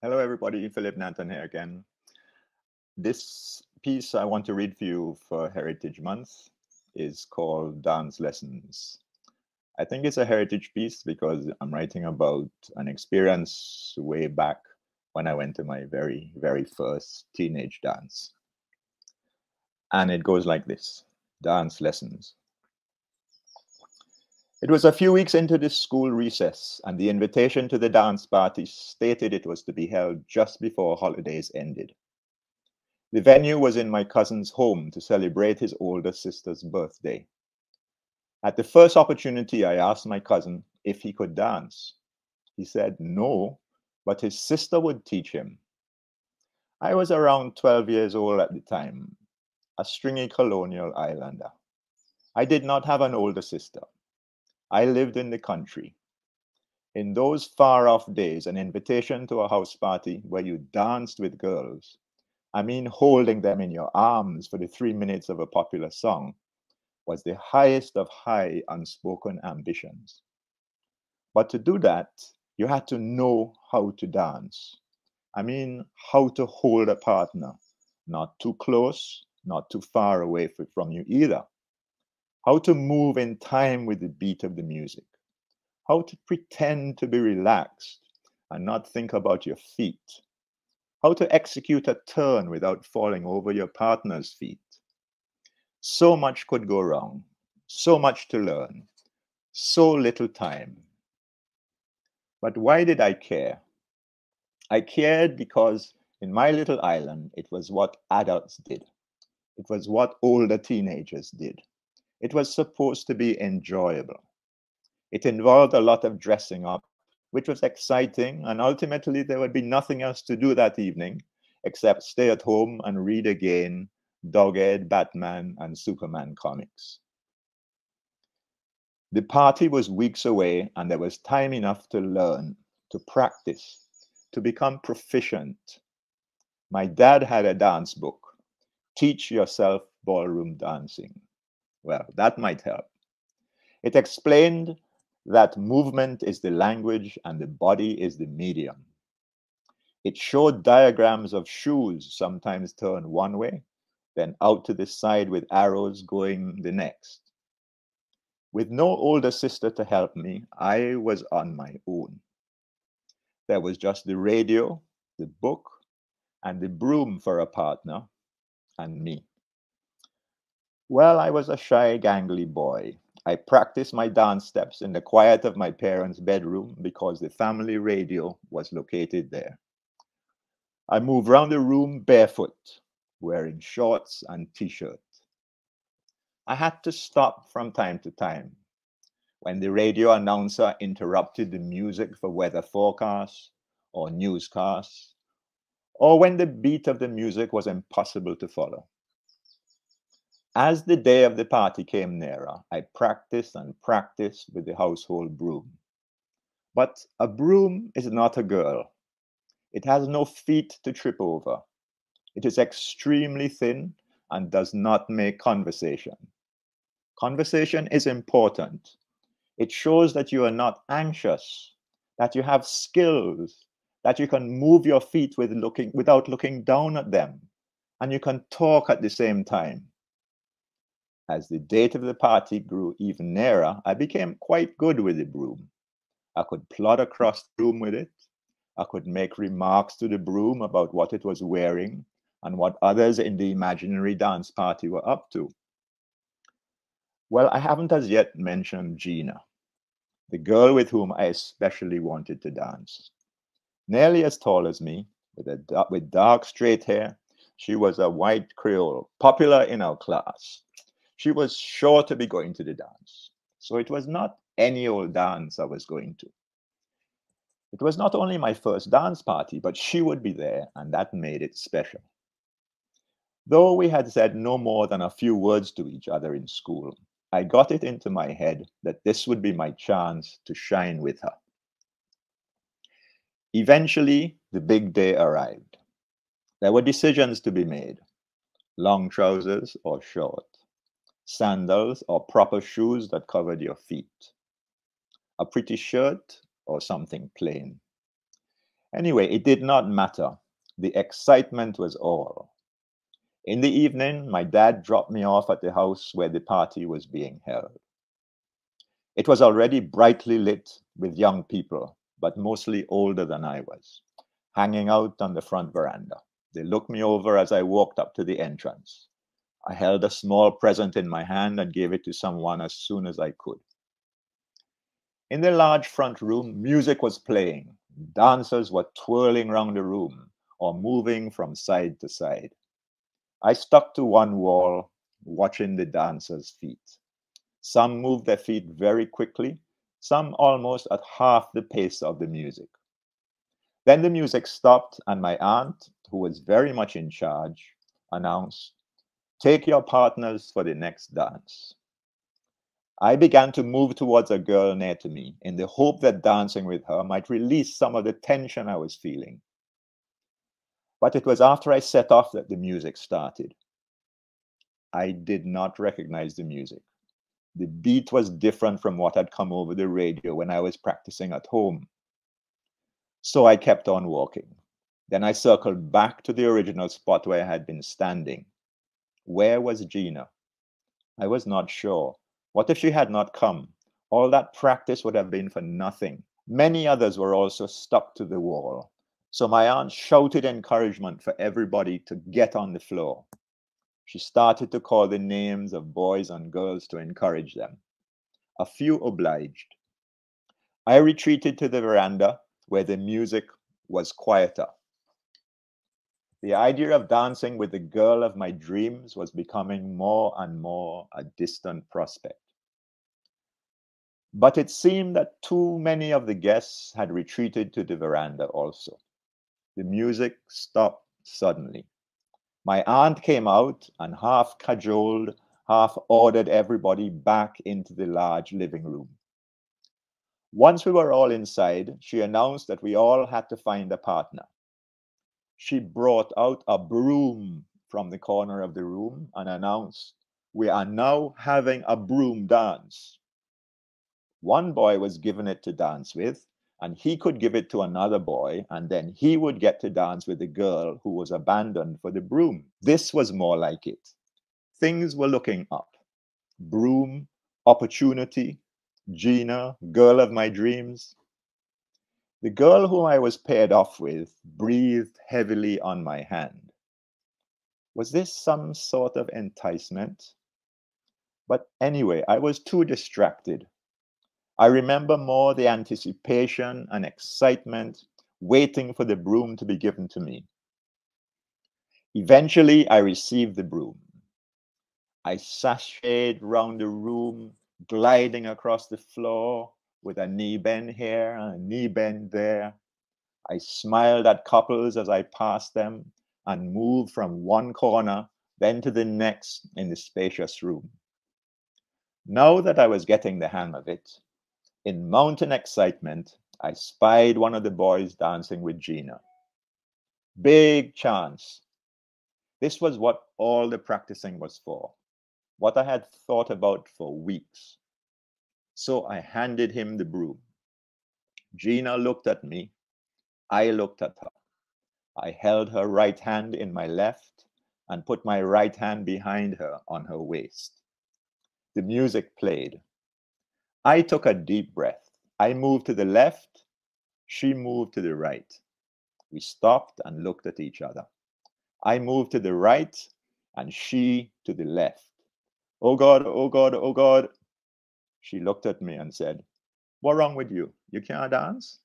Hello, everybody. Philip Nanton here again. This piece I want to read for you for Heritage Month is called Dance Lessons. I think it's a heritage piece because I'm writing about an experience way back when I went to my very, very first teenage dance. And it goes like this: Dance Lessons. It was a few weeks into the school recess, and the invitation to the dance party stated it was to be held just before holidays ended. The venue was in my cousin's home to celebrate his older sister's birthday. At the first opportunity, I asked my cousin if he could dance. He said no, but his sister would teach him. I was around 12 years old at the time, a stringy colonial islander. I did not have an older sister. I lived in the country. In those far off days, an invitation to a house party where you danced with girls, I mean holding them in your arms for the 3 minutes of a popular song, was the highest of high unspoken ambitions. But to do that, you had to know how to dance. I mean, how to hold a partner, not too close, not too far away from you either. How to move in time with the beat of the music. How to pretend to be relaxed and not think about your feet. How to execute a turn without falling over your partner's feet. So much could go wrong, so much to learn, so little time. But why did I care? I cared because in my little island, it was what adults did. It was what older teenagers did. It was supposed to be enjoyable. It involved a lot of dressing up, which was exciting, and ultimately there would be nothing else to do that evening except stay at home and read again Dog-Eared Batman and Superman comics. The party was weeks away, and there was time enough to learn, to practice, to become proficient. My dad had a dance book, Teach Yourself Ballroom Dancing. Well, that might help. It explained that movement is the language and the body is the medium. It showed diagrams of shoes sometimes turned one way, then out to the side with arrows going the next. With no older sister to help me, I was on my own. There was just the radio, the book, and the broom for a partner, and me. Well, I was a shy, gangly boy. I practiced my dance steps in the quiet of my parents' bedroom because the family radio was located there. I moved around the room barefoot, wearing shorts and t-shirt. I had to stop from time to time when the radio announcer interrupted the music for weather forecasts or newscasts, or when the beat of the music was impossible to follow. As the day of the party came nearer, I practiced and practiced with the household broom. But a broom is not a girl. It has no feet to trip over. It is extremely thin and does not make conversation. Conversation is important. It shows that you are not anxious, that you have skills, that you can move your feet without looking down at them, and you can talk at the same time. As the date of the party grew even nearer, I became quite good with the broom. I could plod across the room with it. I could make remarks to the broom about what it was wearing and what others in the imaginary dance party were up to. Well, I haven't as yet mentioned Gina, the girl with whom I especially wanted to dance. Nearly as tall as me, with dark straight hair, she was a white Creole, popular in our class. She was sure to be going to the dance, so it was not any old dance I was going to. It was not only my first dance party, but she would be there, and that made it special. Though we had said no more than a few words to each other in school, I got it into my head that this would be my chance to shine with her. Eventually, the big day arrived. There were decisions to be made: long trousers or short, sandals or proper shoes that covered your feet, a pretty shirt or something plain. Anyway, it did not matter. The excitement was all. In the evening, my dad dropped me off at the house where the party was being held. It was already brightly lit with young people, but mostly older than I was, hanging out on the front veranda. They looked me over as I walked up to the entrance. I held a small present in my hand and gave it to someone as soon as I could. In the large front room, music was playing. Dancers were twirling round the room or moving from side to side. I stuck to one wall, watching the dancers' feet. Some moved their feet very quickly, some almost at half the pace of the music. Then the music stopped, and my aunt, who was very much in charge, announced, "Take your partners for the next dance." I began to move towards a girl near to me in the hope that dancing with her might release some of the tension I was feeling. But it was after I set off that the music started. I did not recognize the music. The beat was different from what had come over the radio when I was practicing at home. So I kept on walking. Then I circled back to the original spot where I had been standing. Where was Gina? I was not sure. What if she had not come? All that practice would have been for nothing. Many others were also stuck to the wall. So my aunt shouted encouragement for everybody to get on the floor. She started to call the names of boys and girls to encourage them. A few obliged. I retreated to the veranda where the music was quieter. The idea of dancing with the girl of my dreams was becoming more and more a distant prospect. But it seemed that too many of the guests had retreated to the veranda also. The music stopped suddenly. My aunt came out and half cajoled, half ordered everybody back into the large living room. Once we were all inside, she announced that we all had to find a partner. She brought out a broom from the corner of the room and announced, "We are now having a broom dance." One boy was given it to dance with, and he could give it to another boy, and then he would get to dance with the girl who was abandoned for the broom. This was more like it. Things were looking up. Broom, opportunity, Gina, girl of my dreams. The girl whom I was paired off with breathed heavily on my hand. Was this some sort of enticement? But anyway, I was too distracted. I remember more the anticipation and excitement, waiting for the broom to be given to me. Eventually, I received the broom. I sashayed round the room, gliding across the floor with a knee bend here and a knee bend there. I smiled at couples as I passed them and moved from one corner, then to the next in the spacious room. Now that I was getting the hang of it, in mountain excitement, I spied one of the boys dancing with Gina. Big chance. This was what all the practicing was for, what I had thought about for weeks. So I handed him the broom. Gina looked at me. I looked at her. I held her right hand in my left and put my right hand behind her on her waist. The music played. I took a deep breath. I moved to the left. She moved to the right. We stopped and looked at each other. I moved to the right and she to the left. "Oh God, oh God, oh God." She looked at me and said, "What wrong with you? You can't dance?"